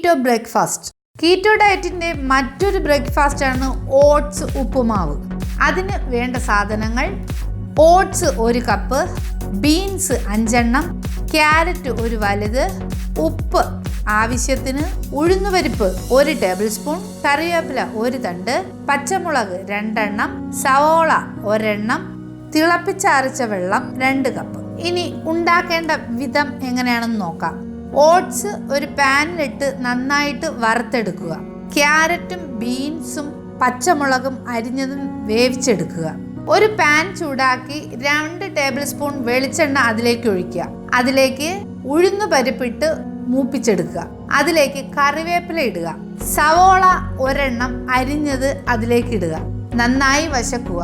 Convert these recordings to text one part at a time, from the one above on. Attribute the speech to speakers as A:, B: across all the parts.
A: Keto breakfast. Keto ഡയറ്റിൻ്റെ മറ്റൊരു ബ്രേക്ക്ഫാസ്റ്റാണ് oats ഉപ്പുമാവ്. അതിന് വേണ്ട സാധനങ്ങൾ: ഓട്സ് 1 കപ്പ്, ബീൻസ് 5 എണ്ണം, ക്യാരറ്റ് 1 വലുത്, ഉപ്പ് ആവശ്യത്തിന്, ഉഴുന്നുപരിപ്പ് 1 ടേബിൾ സ്പൂൺ, കറിവേപ്പില 1 തണ്ട്, പച്ചമുളക് 2 എണ്ണം, സവോള 1 എണ്ണം, തിളപ്പിച്ചരച്ച വെള്ളം 2 കപ്പ്. ഇനി ഉണ്ടാക്കേണ്ട വിധം എങ്ങനെയാണെന്ന് നോക്കാം. ഓട്സ് ഒരു പാനിലിട്ട് നന്നായിട്ട് വറുത്തെടുക്കുക. ക്യാരറ്റും ബീൻസും പച്ചമുളകും അരിഞ്ഞതും വേവിച്ചെടുക്കുക. ഒരു പാൻ ചൂടാക്കി 2 ടേബിൾ സ്പൂൺ വെളിച്ചെണ്ണ അതിലേക്ക് ഒഴിക്കുക. അതിലേക്ക് ഉഴുന്നു പരിപ്പിട്ട് മൂപ്പിച്ചെടുക്കുക. അതിലേക്ക് കറിവേപ്പില ഇടുക. സവോള 1 എണ്ണം അരിഞ്ഞത് അതിലേക്ക് ഇടുക. നന്നായി വശക്കുക.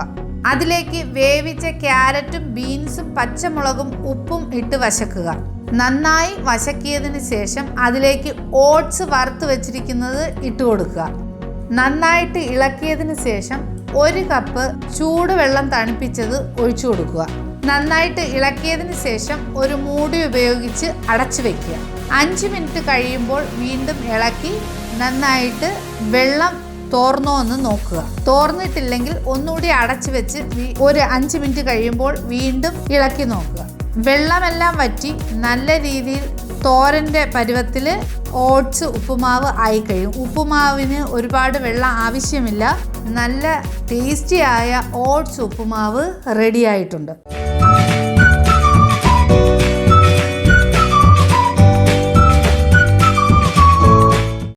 A: അതിലേക്ക് വേവിച്ച ക്യാരറ്റും ബീൻസും പച്ചമുളകും ഉപ്പും ഇട്ട് വശക്കുക. നന്നായി വശക്കിയതിന് ശേഷം അതിലേക്ക് ഓട്സ് വറുത്ത് വെച്ചിരിക്കുന്നത് ഇട്ട് കൊടുക്കുക. നന്നായിട്ട് ഇളക്കിയതിന് ശേഷം 1 കപ്പ് ചൂടുവെള്ളം തണുപ്പിച്ചത് ഒഴിച്ചു കൊടുക്കുക. നന്നായിട്ട് ഇളക്കിയതിന് ശേഷം ഒരു മൂടി ഉപയോഗിച്ച് അടച്ചു വയ്ക്കുക. 5 മിനിറ്റ് കഴിയുമ്പോൾ വീണ്ടും ഇളക്കി നന്നായിട്ട് വെള്ളം തോർന്നോ എന്ന് നോക്കുക. തോർന്നിട്ടില്ലെങ്കിൽ ഒന്നുകൂടി അടച്ചു വെച്ച് ഒരു 5 മിനിറ്റ് കഴിയുമ്പോൾ വീണ്ടും ഇളക്കി നോക്കുക. വെള്ളമെല്ലാം വറ്റി നല്ല രീതിയിൽ തോരൻ്റെ പരുവത്തിൽ ഓട്സ് ഉപ്പുമാവ് ആയി കഴിയും. ഉപ്പുമാവിന് ഒരുപാട് വെള്ളം ആവശ്യമില്ല. നല്ല ടേസ്റ്റിയായ ഓട്സ് ഉപ്പുമാവ് റെഡി ആയിട്ടുണ്ട്.